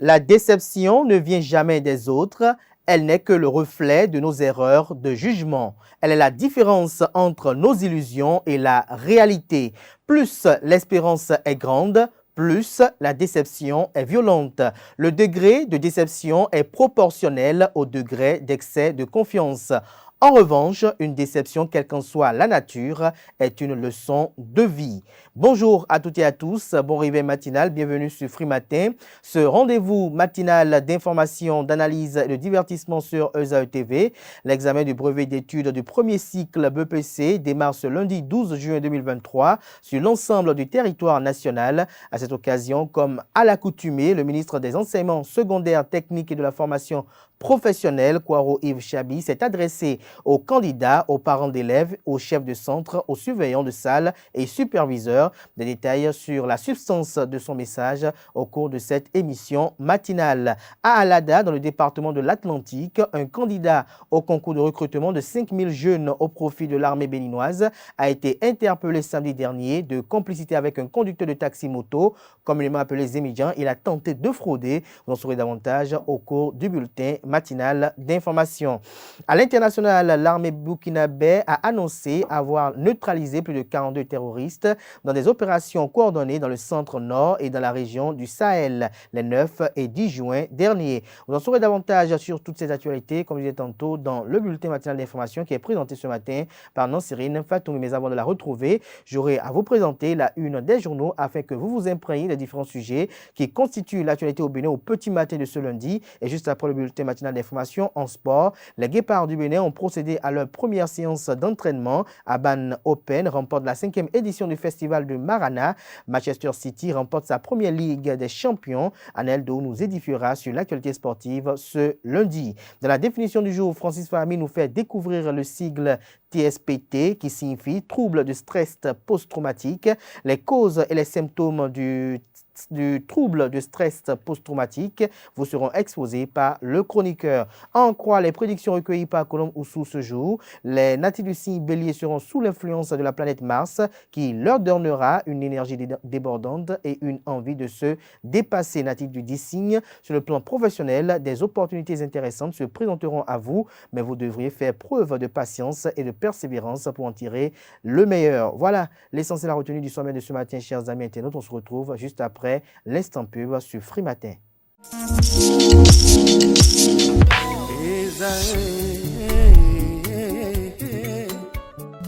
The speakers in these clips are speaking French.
La déception ne vient jamais des autres, elle n'est que le reflet de nos erreurs de jugement. Elle est la différence entre nos illusions et la réalité. Plus l'espérance est grande, plus la déception est violente. Le degré de déception est proportionnel au degré d'excès de confiance. En revanche, une déception, quelle qu'en soit la nature, est une leçon de vie. Bonjour à toutes et à tous, bon réveil matinal, bienvenue sur Free Matin. Ce rendez-vous matinal d'information, d'analyse et de divertissement sur ESAE TV. L'examen du brevet d'études du premier cycle BEPC démarre ce lundi 12 juin 2023 sur l'ensemble du territoire national. À cette occasion, comme à l'accoutumée, le ministre des Enseignements secondaires, techniques et de la formation professionnelle, Kwaro Yves Chabi, s'est adressé aux candidats, aux parents d'élèves, aux chefs de centre, aux surveillants de salle et superviseurs. Des détails sur la substance de son message au cours de cette émission matinale. À Alada, dans le département de l'Atlantique, un candidat au concours de recrutement de 5000 jeunes au profit de l'armée béninoise a été interpellé samedi dernier de complicité avec un conducteur de taxi-moto, communément appelé Zémidjan. Il a tenté de frauder. Vous en saurez davantage au cours du bulletin matinal d'information. À l'international, l'armée burkinabé a annoncé avoir neutralisé plus de 42 terroristes dans des opérations coordonnées dans le centre-nord et dans la région du Sahel les 9 et 10 juin dernier. Vous en saurez davantage sur toutes ces actualités, comme je disais tantôt, dans le bulletin matinal d'information qui est présenté ce matin par Nancérine Fatoumi. Mais avant de la retrouver, j'aurai à vous présenter la une des journaux afin que vous vous imprégniez des différents sujets qui constituent l'actualité au Bénin au petit matin de ce lundi. Et juste après le bulletin matinal d'information en sport, les Guépards du Bénin ont procédé à leur première séance d'entraînement à Ban Open, remporte la 5e édition du festival de Marana. Manchester City remporte sa première Ligue des champions. Aneldo nous édifiera sur l'actualité sportive ce lundi. Dans la définition du jour, Francis Fahmi nous fait découvrir le sigle TSPT qui signifie trouble de stress post-traumatique, les causes et les symptômes du trouble de stress post-traumatique vous seront exposés par le chroniqueur. En croire les prédictions recueillies par Colombe Oussou ce jour, les natifs du signe Bélier seront sous l'influence de la planète Mars qui leur donnera une énergie débordante et une envie de se dépasser. Natifs du 10 signes, sur le plan professionnel, des opportunités intéressantes se présenteront à vous, mais vous devriez faire preuve de patience et de persévérance pour en tirer le meilleur. Voilà l'essentiel à retenir du sommet de ce matin, chers amis internautes. On se retrouve juste après l'instant pub sur Free Matin.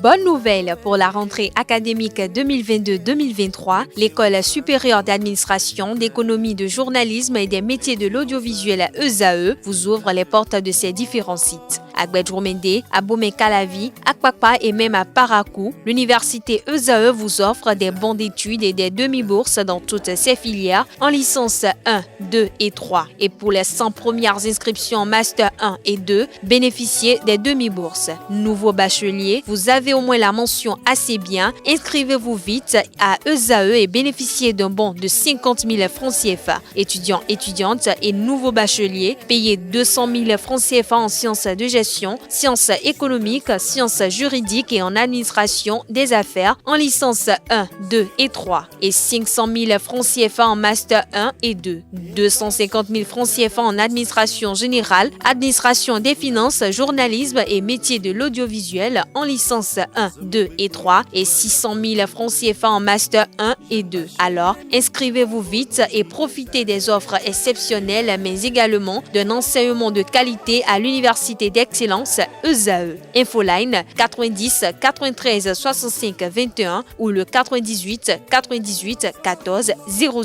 Bonne nouvelle pour la rentrée académique 2022-2023. L'École supérieure d'administration, d'économie, de journalisme et des métiers de l'audiovisuel ESAE vous ouvre les portes de ses différents sites. À Gbedjomende, à Bomé-Calavi, à Kpakpa et même à Parakou, l'université ESAE vous offre des bons d'études et des demi-bourses dans toutes ses filières en licence 1, 2 et 3. Et pour les 100 premières inscriptions en master 1 et 2, bénéficiez des demi-bourses. Nouveaux bacheliers, vous avez au moins la mention assez bien. Inscrivez-vous vite à ESAE et bénéficiez d'un bon de 50 000 francs CFA. Étudiants, étudiantes et nouveaux bacheliers, payez 200 000 francs CFA en sciences de gestion, sciences économiques, sciences juridiques et en administration des affaires en licence 1, 2 et 3 et 500 000 francs CFA en master 1 et 2, 250 000 francs CFA en administration générale, administration des finances, journalisme et métiers de l'audiovisuel en licence 1, 2 et 3 et 600 000 francs CFA en master 1 et 2. Alors, inscrivez-vous vite et profitez des offres exceptionnelles mais également d'un enseignement de qualité à l'université d'excellence ESAE. Infoline 90 93 65 21 ou le 98 98 14 00.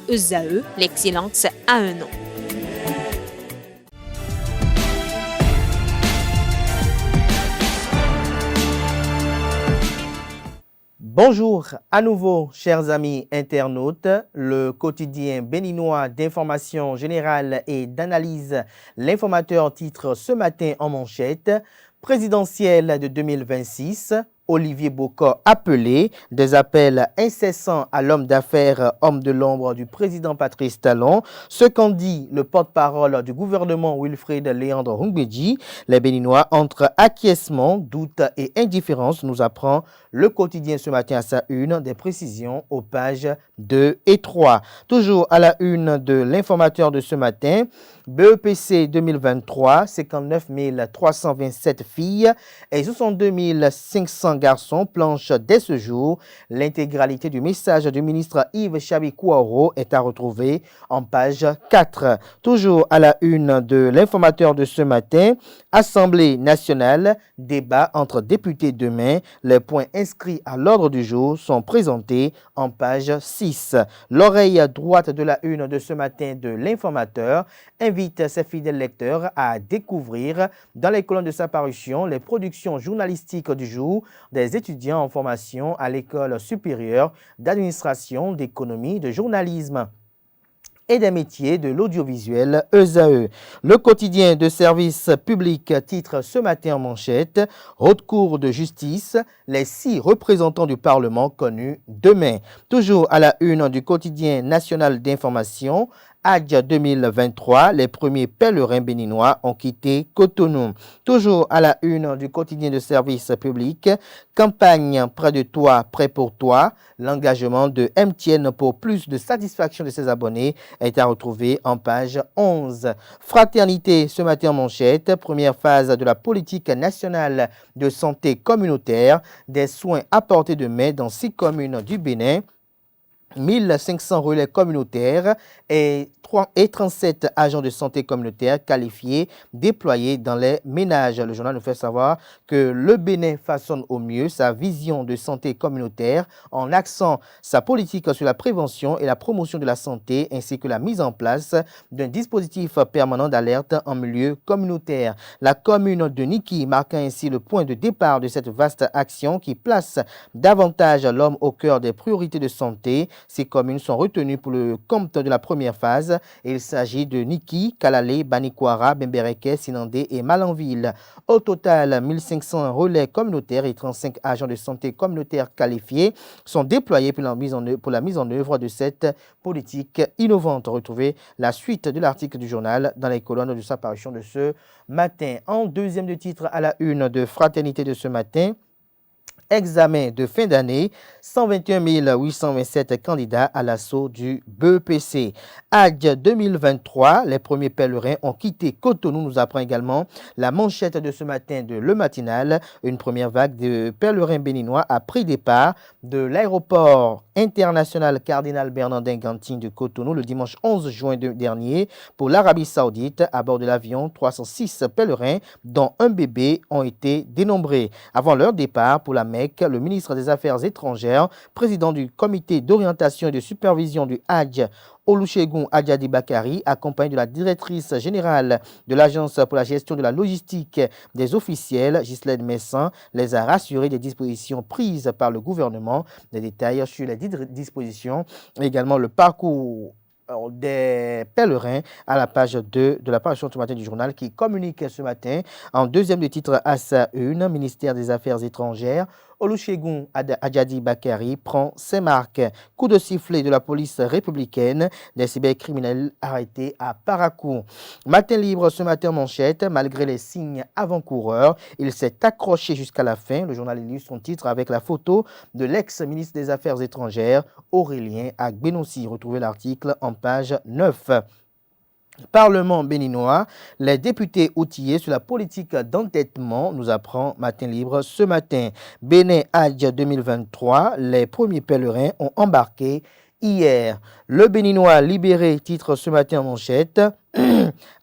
ESAE, l'excellence à un nom. Bonjour à nouveau, chers amis internautes. Le quotidien béninois d'information générale et d'analyse, l'informateur titre ce matin en manchette « Présidentielle de 2026, Olivier Bocor appelé, des appels incessants à l'homme d'affaires, homme de l'ombre du président Patrice Talon, ce qu'en dit le porte-parole du gouvernement Wilfrid Léandre Hungbeji. Les Béninois entre acquiescement, doute et indifférence, nous apprend le quotidien ce matin à sa une, des précisions aux pages 2 et 3. Toujours à la une de l'informateur de ce matin, BEPC 2023, 59 327 filles et 62 500 garçons planchent dès ce jour. L'intégralité du message du ministre Yves Chabi-Kouaro est à retrouver en page 4. Toujours à la une de l'informateur de ce matin, Assemblée nationale, débat entre députés demain. Les points inscrits à l'ordre du jour sont présentés en page 6. L'oreille droite de la une de ce matin de l'informateur invite ses fidèles lecteurs à découvrir dans les colonnes de sa parution les productions journalistiques du jour des étudiants en formation à l'École supérieure d'administration, d'économie, de journalisme et des métiers de l'audiovisuel ESAE. Le quotidien de service public titre ce matin en manchette « Haute Cour de justice, les 6 représentants du Parlement connus demain ». Toujours à la une du quotidien national d'information, Hadj 2023, les premiers pèlerins béninois ont quitté Cotonou. Toujours à la une du quotidien de service public, campagne près de toi, prêt pour toi. L'engagement de MTN pour plus de satisfaction de ses abonnés est à retrouver en page 11. Fraternité ce matin en manchette, première phase de la politique nationale de santé communautaire, des soins apportés demain dans 6 communes du Bénin. 1500 relais communautaires et 37 agents de santé communautaire qualifiés déployés dans les ménages. Le journal nous fait savoir que le Bénin façonne au mieux sa vision de santé communautaire en axant sa politique sur la prévention et la promotion de la santé ainsi que la mise en place d'un dispositif permanent d'alerte en milieu communautaire. La commune de Niki marque ainsi le point de départ de cette vaste action qui place davantage l'homme au cœur des priorités de santé. Ces communes sont retenues pour le compte de la première phase. Il s'agit de Niki, Kalalé, Banikwara, Bembereke, Sinandé et Malanville. Au total, 1500 relais communautaires et 35 agents de santé communautaire qualifiés sont déployés pour la mise en œuvre de cette politique innovante. Retrouvez la suite de l'article du journal dans les colonnes de sa parution de ce matin. En deuxième de titre à la une de Fraternité de ce matin, examen de fin d'année, 121 827 candidats à l'assaut du BEPC. Hadj 2023, les premiers pèlerins ont quitté Cotonou, nous apprend également la manchette de ce matin de Le Matinal. Une première vague de pèlerins béninois a pris départ de l'aéroport international Cardinal Bernardin Gantine de Cotonou le dimanche 11 juin dernier pour l'Arabie Saoudite. À bord de l'avion, 306 pèlerins, dont un bébé, ont été dénombrés. Avant leur départ pour la Mecque, le ministre des Affaires étrangères, président du comité d'orientation et de supervision du Hadj, Olusegun Adjadi Bakari, accompagné de la directrice générale de l'Agence pour la gestion de la logistique des officiels, Ghislaine Messan, les a rassurés des dispositions prises par le gouvernement. Des détails sur les dispositions, également le parcours des pèlerins à la page 2 de la parution ce matin du journal qui communique ce matin en deuxième de titre à sa une, ministère des Affaires étrangères, Olusegun Adjadi Bakari prend ses marques. Coup de sifflet de la police républicaine, des cybercriminels arrêtés à Parakou. Matin libre ce matin manchette, malgré les signes avant-coureurs, il s'est accroché jusqu'à la fin. Le journal illustre son titre avec la photo de l'ex-ministre des Affaires étrangères, Aurélien Agbenossi. Retrouvez l'article en page 9. Parlement béninois, les députés outillés sur la politique d'endettement, nous apprend Matin Libre ce matin. Bénin Hadj 2023, les premiers pèlerins ont embarqué hier. Le Béninois libéré titre ce matin en manchette.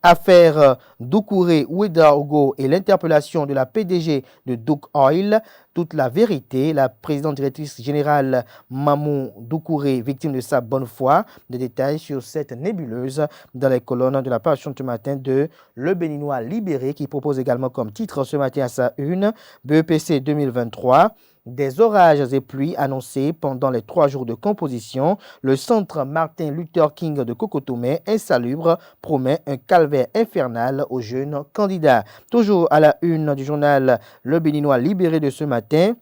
Affaire Doucouré Ouedaogo et l'interpellation de la PDG de Duke Oil. Toute la vérité, la présidente directrice générale Mamou Doucouré, victime de sa bonne foi. Des détails sur cette nébuleuse dans les colonnes de la parution ce matin de Le Béninois libéré qui propose également comme titre ce matin à sa une BEPC 2023. Des orages et pluies annoncés pendant les 3 jours de composition. Le centre Martin Luther King de Cocotomé, insalubre, promet un calvaire infernal aux jeunes candidats. Toujours à la une du journal Le Béninois libéré de ce matin.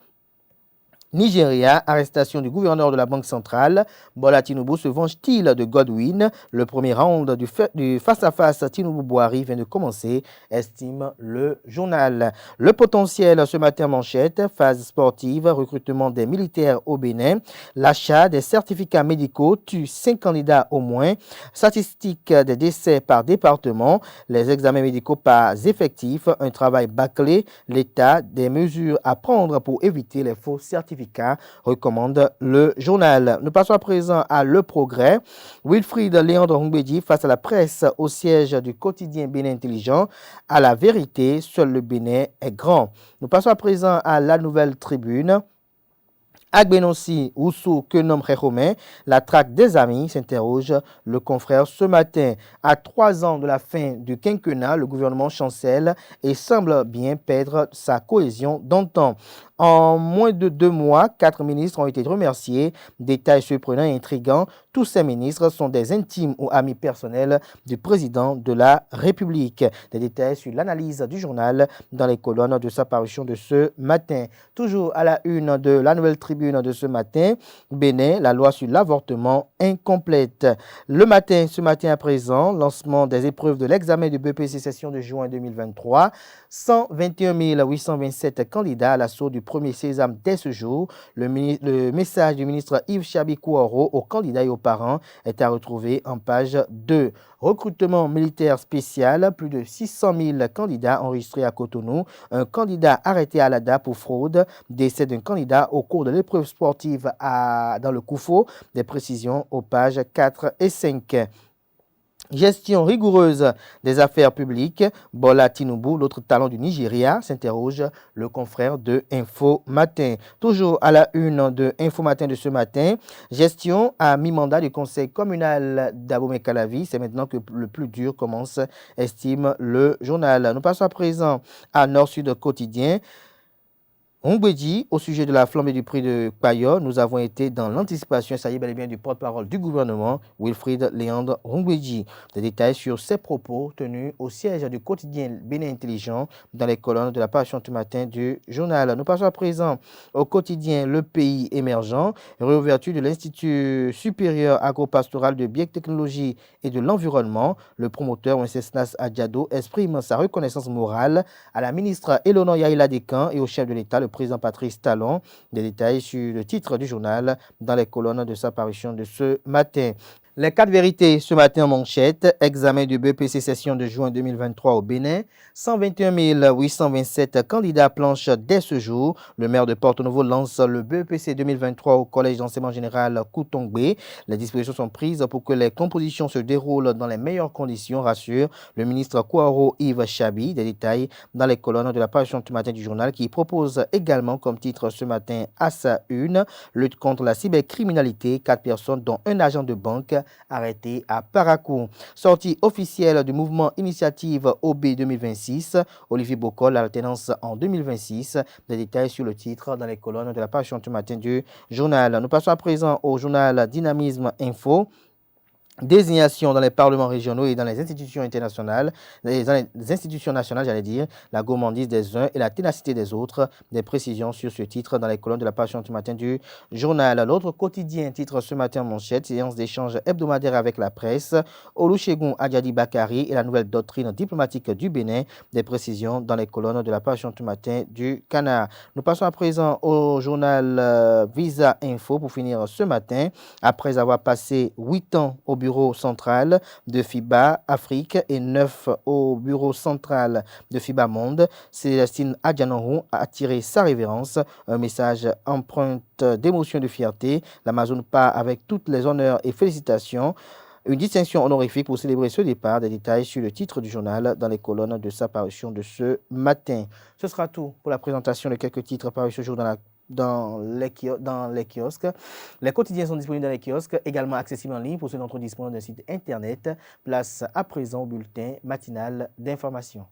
Nigeria, arrestation du gouverneur de la Banque centrale. Bola Tinubu se venge-t-il de Godwin? Le premier round du face-à-face Tinubu-Buhari vient de commencer, estime le journal. Le potentiel ce matin manchette, phase sportive, recrutement des militaires au Bénin. L'achat des certificats médicaux tue 5 candidats au moins. Statistiques des décès par département. Les examens médicaux pas effectifs. Un travail bâclé. L'État, des mesures à prendre pour éviter les faux certificats, recommande le journal. Nous passons à présent à Le Progrès. Wilfried Léandre Ngbeji face à la presse au siège du quotidien Bénin Intelligent. À la vérité, seul le Bénin est grand. Nous passons à présent à La Nouvelle Tribune. Agbenossi, Oussou, que nomme Réhomé, la traque des amis, s'interroge le confrère ce matin. À 3 ans de la fin du quinquennat, le gouvernement chancelle et semble bien perdre sa cohésion d'antan. En moins de 2 mois, 4 ministres ont été remerciés. Détail surprenant et intrigant, tous ces ministres sont des intimes ou amis personnels du président de la République. Des détails sur l'analyse du journal dans les colonnes de sa parution de ce matin. Toujours à la une de La Nouvelle Tribune de ce matin, Bénin, la loi sur l'avortement incomplète. Le matin, ce matin à présent, lancement des épreuves de l'examen du BPC session de juin 2023. 121 827 candidats à l'assaut du premier sésame dès ce jour. Le message du ministre Yves Chabi-Kouoro aux candidats et aux parents est à retrouver en page 2. Recrutement militaire spécial, plus de 600 000 candidats enregistrés à Cotonou. Un candidat arrêté à l'ADA pour fraude. Décès d'un candidat au cours de l'épreuve sportive dans le Koufo. Des précisions aux pages 4 et 5. Gestion rigoureuse des affaires publiques. Bola Tinubu, l'autre talent du Nigeria, s'interroge le confrère de Info Matin. Toujours à la une de Info Matin de ce matin, gestion à mi-mandat du conseil communal d'Abomey-Calavi. C'est maintenant que le plus dur commence, estime le journal. Nous passons à présent à Nord-Sud Quotidien. Ngbeji, au sujet de la flambée du prix de Payo, nous avons été dans l'anticipation, ça y est bel et bien, du porte-parole du gouvernement, Wilfried Léandre Ngbeji. Des détails sur ses propos tenus au siège du quotidien Bénin Intelligent dans les colonnes de la page ce matin du journal. Nous passons à présent au quotidien Le Pays Émergent, réouverture de l'Institut supérieur agropastoral de biotechnologie et de l'environnement. Le promoteur Wenceslas Adjado exprime sa reconnaissance morale à la ministre Eleonore Yaïla Descamps et au chef de l'État, le président Patrice Talon. Des détails sur le titre du journal dans les colonnes de sa parution de ce matin. Les 4 vérités ce matin en manchette. Examen du BPC session de juin 2023 au Bénin. 121 827 candidats planchent dès ce jour. Le maire de Porto-Novo lance le BPC 2023 au collège d'enseignement général Koutongbe. Les dispositions sont prises pour que les compositions se déroulent dans les meilleures conditions, rassure le ministre Kouaro Yves Chabi. Des détails dans les colonnes de la page ce matin du journal qui propose également comme titre ce matin à sa une, lutte contre la cybercriminalité, 4 personnes dont un agent de banque arrêté à Parakou. Sortie officielle du mouvement Initiative OB 2026. Olivier Bocol, l'alternance en 2026. Des détails sur le titre dans les colonnes de la page ce matin du journal. Nous passons à présent au journal Dynamisme Info. Désignation dans les parlements régionaux et dans les institutions internationales, dans les institutions nationales, la gourmandise des uns et la ténacité des autres. Des précisions sur ce titre dans les colonnes de la page ce matin du journal. L'autre quotidien titre ce matin manchette, séance d'échange hebdomadaire avec la presse. Olusegun Adjadi Bakari et la nouvelle doctrine diplomatique du Bénin. Des précisions dans les colonnes de la page ce matin du Canard. Nous passons à présent au journal Visa Info pour finir ce matin. Après avoir passé 8 ans au bureau central de FIBA Afrique et 9 au bureau central de FIBA Monde, Célestine Adjanohou a attiré sa révérence. Un message empreinte d'émotion et de fierté. L'Amazon part avec toutes les honneurs et félicitations. Une distinction honorifique pour célébrer ce départ. Des détails sur le titre du journal dans les colonnes de sa parution de ce matin. Ce sera tout pour la présentation de quelques titres parus ce jour dans les kiosques. Les quotidiens sont disponibles dans les kiosques, également accessibles en ligne pour ceux d'entre eux disposant d'un site internet. Place à présent au bulletin matinal d'information.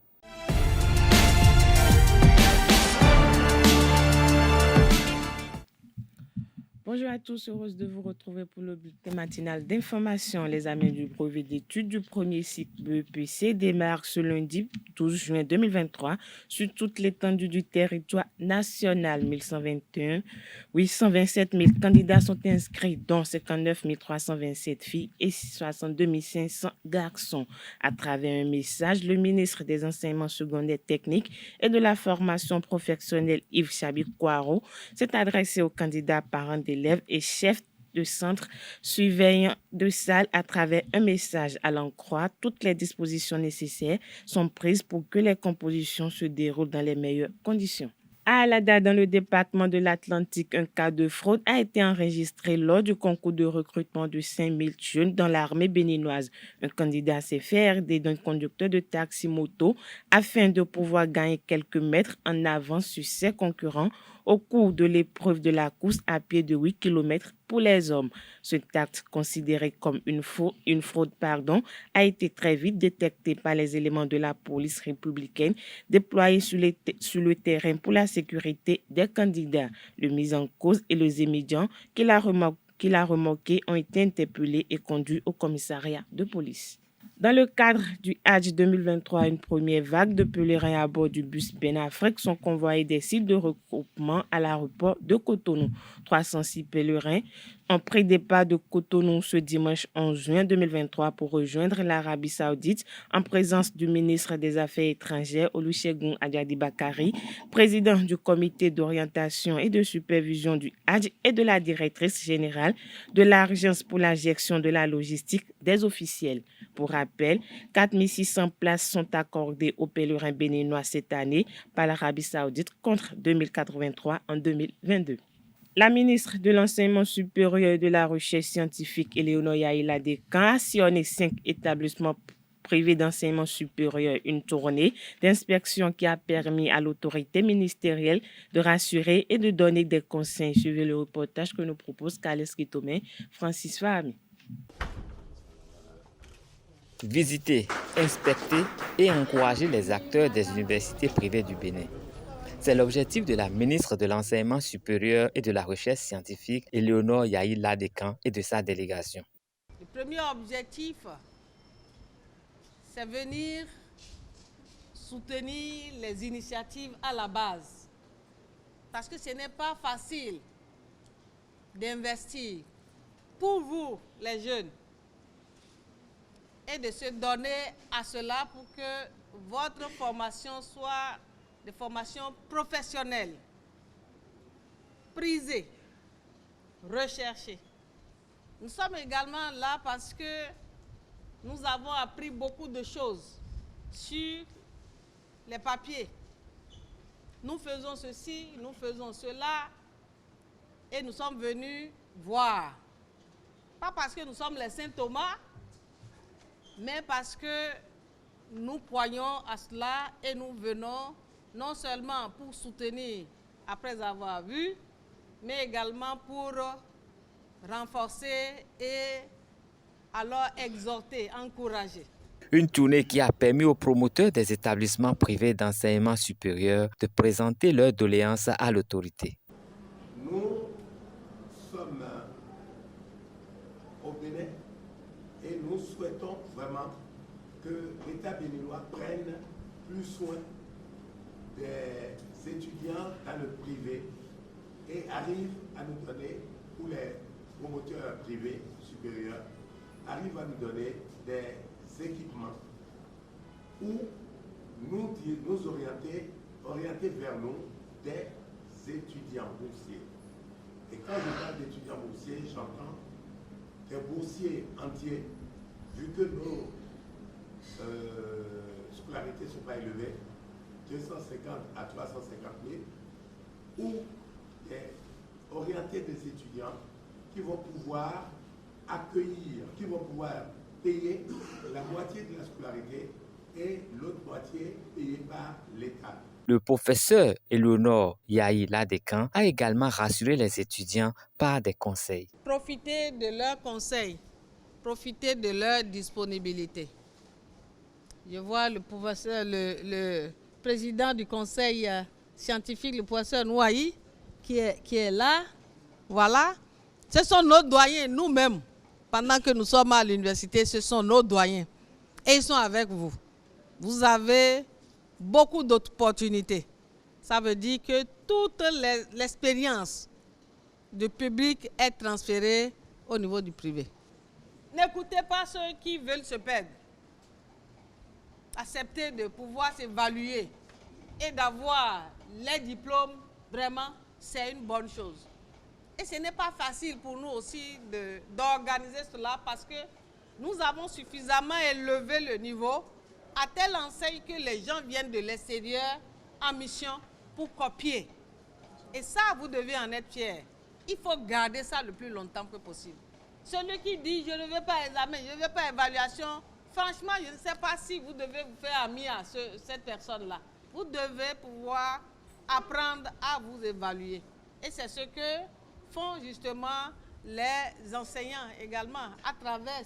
Bonjour à tous, heureuse de vous retrouver pour le bulletin matinal d'information. Les examens du brevet d'études du premier cycle BEPC démarrent ce lundi 12 juin 2023 sur toute l'étendue du territoire national. 827 000 candidats sont inscrits, dont 59 327 filles et 62 500 garçons. À travers un message, le ministre des Enseignements secondaires techniques et de la formation professionnelle Yves Chabi-Kwaro s'est adressé aux candidats, parents d'élèves et chefs de centre surveillants de salle à travers un message allant croire toutes les dispositions nécessaires sont prises pour que les compositions se déroulent dans les meilleures conditions. À la date, dans le département de l'Atlantique, un cas de fraude a été enregistré lors du concours de recrutement de 5000 jeunes dans l'armée béninoise. Un candidat s'est fait herder d'un conducteur de taxi-moto afin de pouvoir gagner quelques mètres en avance sur ses concurrents au cours de l'épreuve de la course à pied de 8 km pour les hommes. Cet acte, considéré comme une fraude, a été très vite détecté par les éléments de la police républicaine déployés sur le terrain pour la sécurité des candidats. Le mis en cause et les étudiants qu'il a remarqué ont été interpellés et conduits au commissariat de police. Dans le cadre du Hajj 2023, une première vague de pèlerins à bord du bus Ben-Afrique sont convoyés des sites de regroupement à l'aéroport de Cotonou. 306 pèlerins ont pris départ de Cotonou ce dimanche 11 juin 2023 pour rejoindre l'Arabie Saoudite en présence du ministre des Affaires étrangères Olusegun Ajadi Bakari, président du comité d'orientation et de supervision du Hajj et de la directrice générale de l'Agence pour la gestion de la logistique des officiels. Pour rappel, 4 600 places sont accordées aux pèlerins béninois cette année par l'Arabie Saoudite contre 2083 en 2022. La ministre de l'Enseignement supérieur et de la Recherche scientifique, Eleonore Yaïla Descamps, a sillonné 5 établissements privés d'enseignement supérieur, une tournée d'inspection qui a permis à l'autorité ministérielle de rassurer et de donner des conseils. Suivez le reportage que nous propose Kales Kitomé, Francis Fahmi. Visiter, inspecter et encourager les acteurs des universités privées du Bénin. C'est l'objectif de la ministre de l'Enseignement supérieur et de la Recherche scientifique, Eleonore Yaïla Descamps, et de sa délégation. Le premier objectif, c'est venir soutenir les initiatives à la base. Parce que ce n'est pas facile d'investir pour vous, les jeunes, et de se donner à cela pour que votre formation soit des formations professionnelles, prisées, recherchées. Nous sommes également là parce que nous avons appris beaucoup de choses sur les papiers. Nous faisons ceci, nous faisons cela, et nous sommes venus voir. Pas parce que nous sommes les Saint Thomas, mais parce que nous croyons à cela et nous venons non seulement pour soutenir après avoir vu, mais également pour renforcer et alors exhorter, encourager. Une tournée qui a permis aux promoteurs des établissements privés d'enseignement supérieur de présenter leurs doléances à l'autorité. Nous sommes au Bénin et nous souhaitons vraiment que l'État béninois prenne plus soin des étudiants dans le privé et arrive à nous donner, ou les promoteurs privés supérieurs, arrivent à nous donner des équipements ou nous orienter vers nous des étudiants boursiers. Et quand je parle d'étudiants boursiers, j'entends des boursiers entiers, vu que nos scolarités ne sont pas élevées, 250 à 350 000, ou orienter des étudiants qui vont pouvoir accueillir, qui vont pouvoir payer la moitié de la scolarité et l'autre moitié payée par l'État. Le professeur Eleonore Yaïla Descamps a également rassuré les étudiants par des conseils. Profitez de leurs conseils, profitez de leur disponibilité. Je vois le professeur, le président du conseil scientifique, le professeur Noailly, qui est là. Voilà. Ce sont nos doyens, nous-mêmes. Pendant que nous sommes à l'université, ce sont nos doyens. Et ils sont avec vous. Vous avez beaucoup d'opportunités. Ça veut dire que toute l'expérience du public est transférée au niveau du privé. N'écoutez pas ceux qui veulent se perdre. Acceptez de pouvoir s'évaluer et d'avoir les diplômes, vraiment, c'est une bonne chose. Et ce n'est pas facile pour nous aussi d'organiser cela parce que nous avons suffisamment élevé le niveau à telle enseigne que les gens viennent de l'extérieur en mission pour copier. Et ça, vous devez en être fiers. Il faut garder ça le plus longtemps que possible. Celui qui dit « je ne veux pas examen, je ne veux pas évaluation », franchement, je ne sais pas si vous devez vous faire ami à cette personne-là. Vous devez pouvoir apprendre à vous évaluer. Et c'est ce que font justement les enseignants également à travers,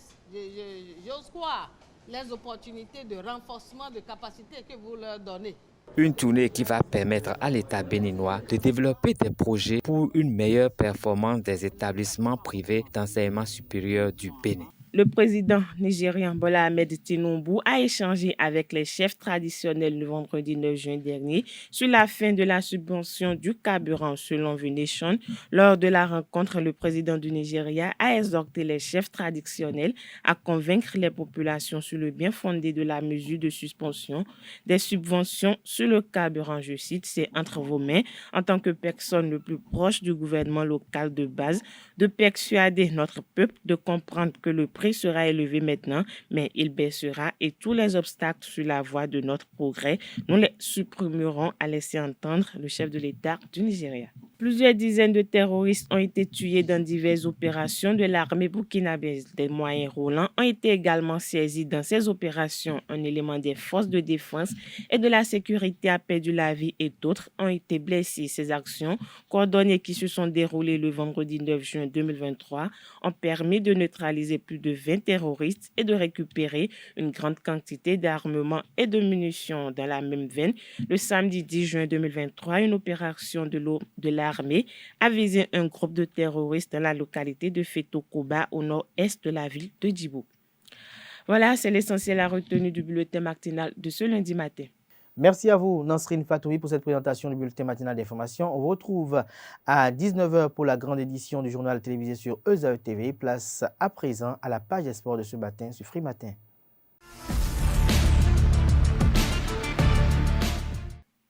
j'ose croire, les opportunités de renforcement de capacité que vous leur donnez. Une tournée qui va permettre à l'État béninois de développer des projets pour une meilleure performance des établissements privés d'enseignement supérieur du Bénin. Le président nigérien Bola Ahmed Tinubu a échangé avec les chefs traditionnels le vendredi 9 juin dernier sur la fin de la subvention du carburant selon The Nation. Lors de la rencontre, le président du Nigeria a exhorté les chefs traditionnels à convaincre les populations sur le bien fondé de la mesure de suspension des subventions sur le carburant. Je cite, « C'est entre vos mains, en tant que personne le plus proche du gouvernement local de base, de persuader notre peuple de comprendre que le prix sera élevé maintenant, mais il baissera et tous les obstacles sur la voie de notre progrès, nous les supprimerons », a laissé entendre le chef de l'État du Nigeria. Plusieurs dizaines de terroristes ont été tués dans diverses opérations de l'armée burkinabèse. Des moyens roulants ont été également saisis dans ces opérations. Un élément des forces de défense et de la sécurité a perdu la vie et d'autres ont été blessés. Ces actions coordonnées qui se sont déroulées le vendredi 9 juin 2023 ont permis de neutraliser plus de 20 terroristes et de récupérer une grande quantité d'armements et de munitions. Dans la même veine, le samedi 10 juin 2023, une opération de l'armée a visé un groupe de terroristes dans la localité de Fetokoba au nord-est de la ville de Djibouti. Voilà, c'est l'essentiel à retenir du bulletin matinal de ce lundi matin. Merci à vous, Nansrine Fatoui, pour cette présentation du bulletin matinal d'information. On vous retrouve à 19h pour la grande édition du journal télévisé sur EZAE TV. Place à présent à la page des sports de ce matin sur Free Matin.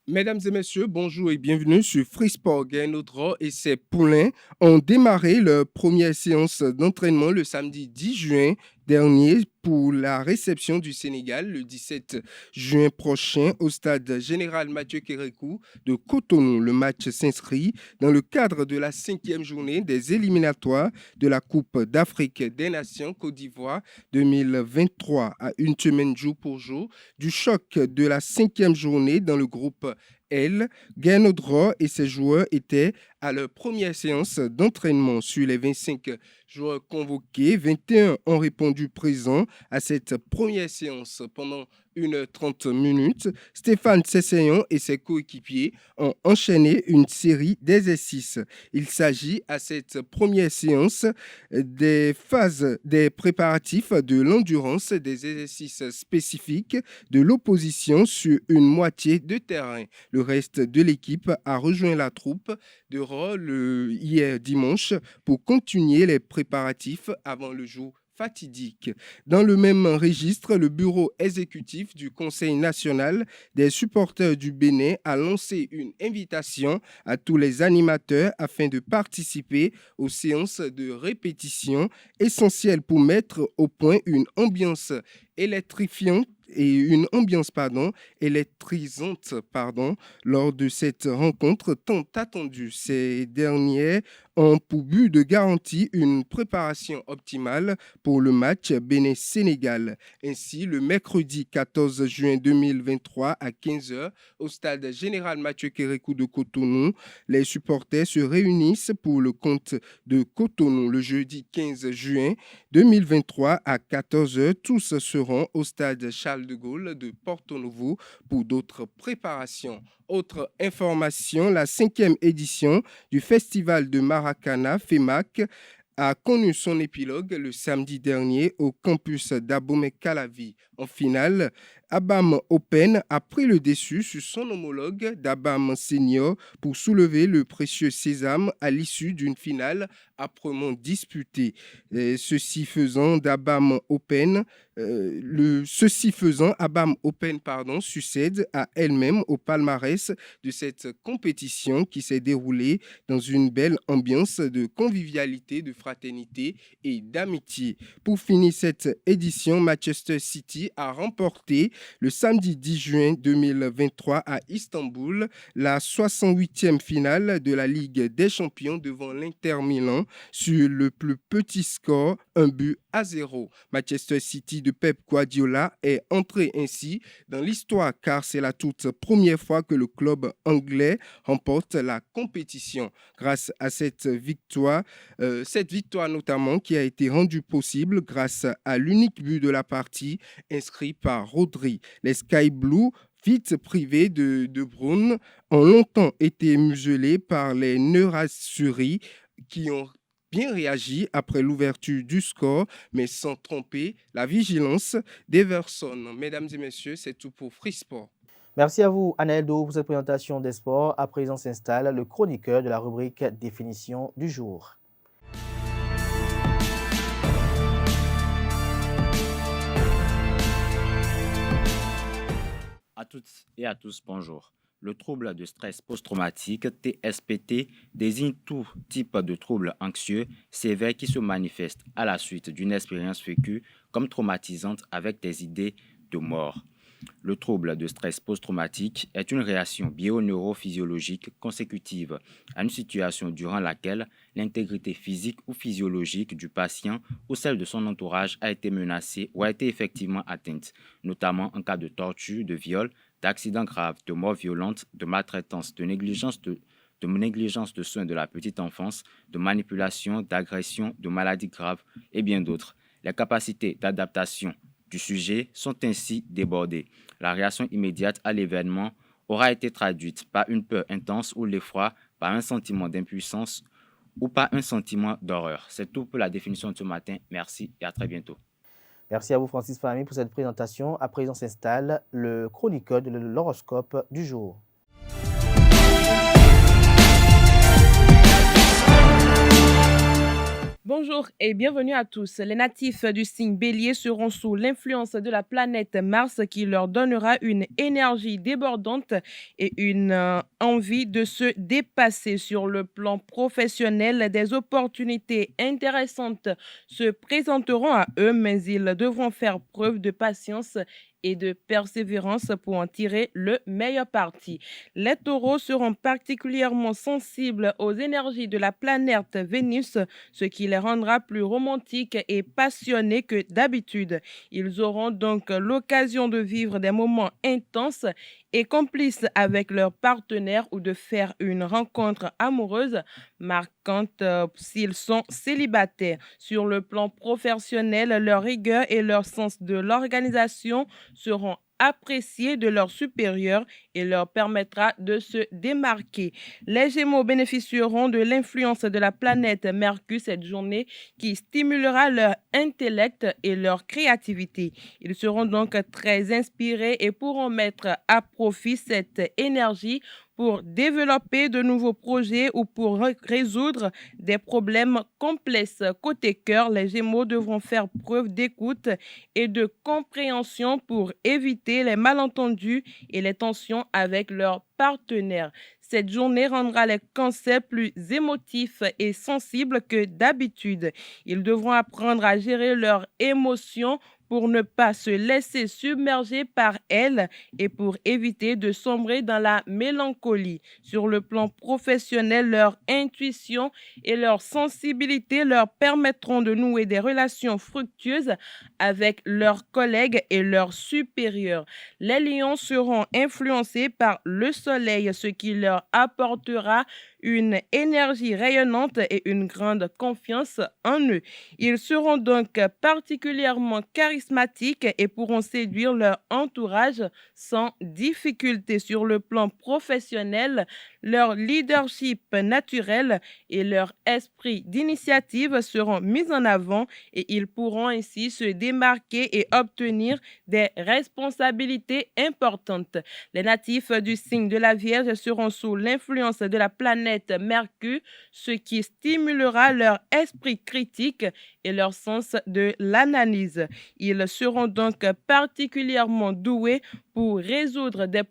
Mesdames et messieurs, bonjour et bienvenue sur Free Sport. Gayno Draw et ses poulains ont démarré leur première séance d'entraînement le samedi 10 juin dernier pour la réception du Sénégal le 17 juin prochain au stade général Mathieu Kérékou de Cotonou. Le match s'inscrit dans le cadre de la 5e journée des éliminatoires de la Coupe d'Afrique des Nations Côte d'Ivoire 2023 à une semaine jour pour jour du choc de la 5e journée dans le groupe L. Gayno Draw et ses joueurs étaient à leur première séance d'entraînement. Sur les 25 joueurs convoqués, 21 ont répondu présents à cette première séance. Pendant 1h30 minutes, Stéphane Sessayon et ses coéquipiers ont enchaîné une série d'exercices. Il s'agit à cette première séance des phases des préparatifs de l'endurance, des exercices spécifiques, de l'opposition sur une moitié de terrain. Le reste de l'équipe a rejoint la troupe de Rol hier dimanche pour continuer les préparatifs avant le jour fatidique. Dans le même registre, le bureau exécutif du Conseil national des supporters du Bénin a lancé une invitation à tous les animateurs afin de participer aux séances de répétition essentielles pour mettre au point une ambiance électrisante lors de cette rencontre tant attendue. Ces dernières ont pour but de garantir une préparation optimale pour le match Bénin-Sénégal. Ainsi, le mercredi 14 juin 2023 à 15h au stade général Mathieu Kérékou de Cotonou, les supporters se réunissent pour le compte de Cotonou. Le jeudi 15 juin 2023 à 14h, tous seront au stade Charles de Gaulle de Porto-Novo pour d'autres préparations. Autre information, la 5e édition du Festival de Maracana, FEMAC, a connu son épilogue le samedi dernier au campus d'Abomey-Calavi. En finale, Abam Open a pris le dessus sur son homologue d'Abam Senior pour soulever le précieux sésame à l'issue d'une finale âprement disputée. Ceci faisant, Abam Open succède à elle-même au palmarès de cette compétition qui s'est déroulée dans une belle ambiance de convivialité, de fraternité et d'amitié. Pour finir cette édition, Manchester City a remporté le samedi 10 juin 2023 à Istanbul la 68e finale de la Ligue des Champions devant l'Inter Milan sur le plus petit score, 1-0. Manchester City de Pep Guardiola est entré ainsi dans l'histoire car c'est la toute première fois que le club anglais remporte la compétition. Grâce à cette victoire notamment qui a été rendue possible grâce à l'unique but de la partie inscrit par Rodri. Les Sky Blues, vite privés de De Bruyne, ont longtemps été muselés par les Nerazzurri qui ont bien réagi après l'ouverture du score, mais sans tromper la vigilance d'Everson. Mesdames et messieurs, c'est tout pour Free Sport. Merci à vous, Aneldo, pour cette présentation des sports. À présent s'installe le chroniqueur de la rubrique Définition du jour. À toutes et à tous, bonjour. Le trouble de stress post-traumatique, TSPT, désigne tout type de trouble anxieux sévère qui se manifeste à la suite d'une expérience vécue comme traumatisante avec des idées de mort. Le trouble de stress post-traumatique est une réaction bio-neurophysiologique consécutive à une situation durant laquelle l'intégrité physique ou physiologique du patient ou celle de son entourage a été menacée ou a été effectivement atteinte, notamment en cas de torture, de viol, d'accidents graves, de mort violente, de maltraitance, de négligence de soins de la petite enfance, de manipulation, d'agression, de maladies graves et bien d'autres. Les capacités d'adaptation du sujet sont ainsi débordées. La réaction immédiate à l'événement aura été traduite par une peur intense ou l'effroi, par un sentiment d'impuissance ou par un sentiment d'horreur. C'est tout pour la définition de ce matin. Merci et à très bientôt. Merci à vous, Francis Fahmy, pour cette présentation. À présent s'installe le chroniqueur de l'horoscope du jour. Bonjour et bienvenue à tous. Les natifs du signe Bélier seront sous l'influence de la planète Mars qui leur donnera une énergie débordante et une envie de se dépasser sur le plan professionnel. Des opportunités intéressantes se présenteront à eux, mais ils devront faire preuve de patience et de persévérance pour en tirer le meilleur parti. Les taureaux seront particulièrement sensibles aux énergies de la planète Vénus, ce qui les rendra plus romantiques et passionnés que d'habitude. Ils auront donc l'occasion de vivre des moments intenses et complices avec leur partenaire ou de faire une rencontre amoureuse marquante s'ils sont célibataires. Sur le plan professionnel, leur rigueur et leur sens de l'organisation seront appréciés de leurs supérieurs et leur permettra de se démarquer. Les Gémeaux bénéficieront de l'influence de la planète Mercure cette journée qui stimulera leur intellect et leur créativité. Ils seront donc très inspirés et pourront mettre à profit cette énergie pour développer de nouveaux projets ou pour résoudre des problèmes complexes. Côté cœur, les Gémeaux devront faire preuve d'écoute et de compréhension pour éviter les malentendus et les tensions avec leurs partenaires. Cette journée rendra les Cancers plus émotifs et sensibles que d'habitude. Ils devront apprendre à gérer leurs émotions pour ne pas se laisser submerger par elles et pour éviter de sombrer dans la mélancolie. Sur le plan professionnel, leur intuition et leur sensibilité leur permettront de nouer des relations fructueuses avec leurs collègues et leurs supérieurs. Les lions seront influencés par le soleil, ce qui leur apportera une énergie rayonnante et une grande confiance en eux. Ils seront donc particulièrement charismatiques et pourront séduire leur entourage sans difficulté. Sur le plan professionnel, leur leadership naturel et leur esprit d'initiative seront mis en avant et ils pourront ainsi se démarquer et obtenir des responsabilités importantes. Les natifs du signe de la Vierge seront sous l'influence de la planète Mercure, ce qui stimulera leur esprit critique et leur sens de l'analyse. Ils seront donc particulièrement doués pour résoudre des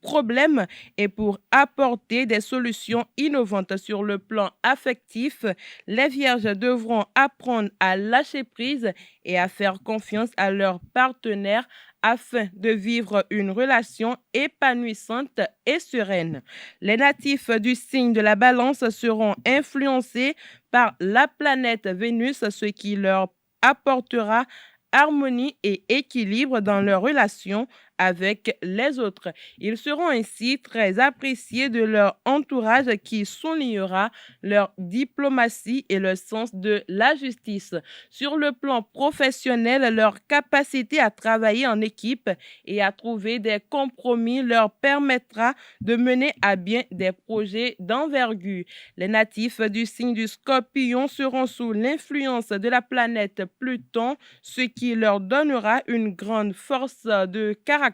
problèmes et pour apporter des solutions innovantes sur le plan affectif. Les vierges devront apprendre à lâcher prise et à faire confiance à leurs partenaires afin de vivre une relation épanouissante et sereine. Les natifs du signe de la Balance seront influencés par la planète Vénus, ce qui leur apportera harmonie et équilibre dans leurs relations avec les autres. Ils seront ainsi très appréciés de leur entourage qui soulignera leur diplomatie et le sens de la justice. Sur le plan professionnel, leur capacité à travailler en équipe et à trouver des compromis leur permettra de mener à bien des projets d'envergure. Les natifs du signe du Scorpion seront sous l'influence de la planète Pluton, ce qui leur donnera une grande force de caractère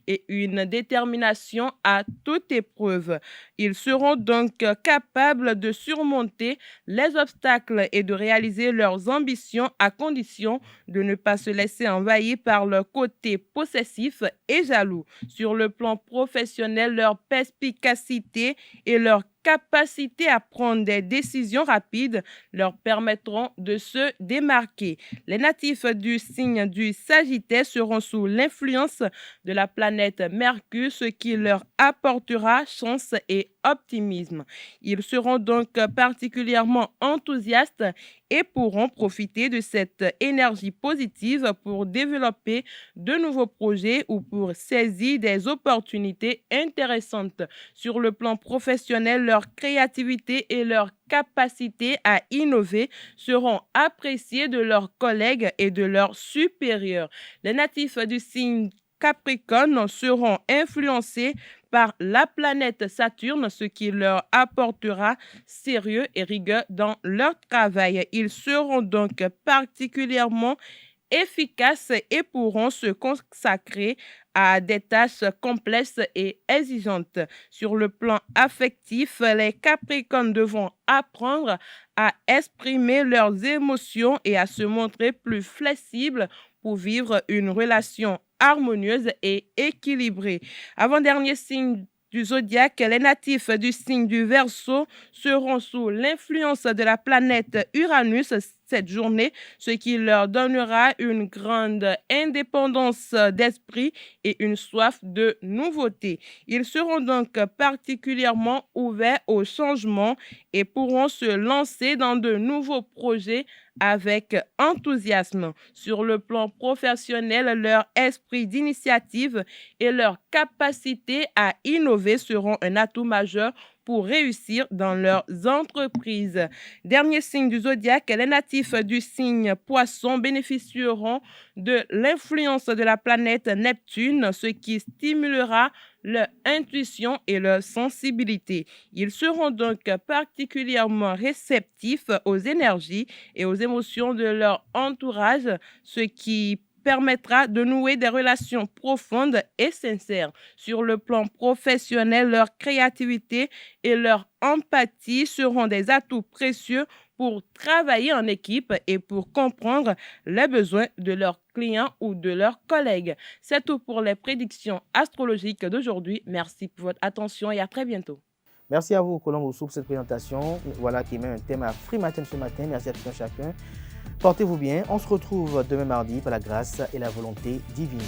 et une détermination à toute épreuve. Ils seront donc capables de surmonter les obstacles et de réaliser leurs ambitions à condition de ne pas se laisser envahir par leur côté possessif et jaloux. Sur le plan professionnel, leur perspicacité et leur capacité à prendre des décisions rapides leur permettront de se démarquer. Les natifs du signe du Sagittaire seront sous l'influence de la planète Mercure, ce qui leur apportera chance et optimisme. Ils seront donc particulièrement enthousiastes et pourront profiter de cette énergie positive pour développer de nouveaux projets ou pour saisir des opportunités intéressantes. Sur le plan professionnel, leur créativité et leur capacité à innover seront appréciés de leurs collègues et de leurs supérieurs. Les natifs du signe Capricorne seront influencés par la planète Saturne, ce qui leur apportera sérieux et rigueur dans leur travail. Ils seront donc particulièrement efficaces et pourront se consacrer à des tâches complexes et exigeantes. Sur le plan affectif, les Capricornes devront apprendre à exprimer leurs émotions et à se montrer plus flexibles pour vivre une relation harmonieuse et équilibrée. Avant-dernier signe du zodiaque, les natifs du signe du Verseau seront sous l'influence de la planète Uranus cette journée, ce qui leur donnera une grande indépendance d'esprit et une soif de nouveauté. Ils seront donc particulièrement ouverts au changement et pourront se lancer dans de nouveaux projets avec enthousiasme. Sur le plan professionnel, leur esprit d'initiative et leur capacité à innover seront un atout majeur pour réussir dans leurs entreprises. Dernier signe du zodiaque, les natifs du signe Poisson bénéficieront de l'influence de la planète Neptune, ce qui stimulera leur intuition et leur sensibilité. Ils seront donc particulièrement réceptifs aux énergies et aux émotions de leur entourage, ce qui permettra de nouer des relations profondes et sincères. Sur le plan professionnel, leur créativité et leur empathie seront des atouts précieux pour travailler en équipe et pour comprendre les besoins de leurs clients ou de leurs collègues. C'est tout pour les prédictions astrologiques d'aujourd'hui. Merci pour votre attention et à très bientôt. Merci à vous, Colombo Sou, pour cette présentation. Voilà qui met un thème à Free Matin ce matin. Merci à tout un chacun. Portez-vous bien. On se retrouve demain mardi par la grâce et la volonté divine.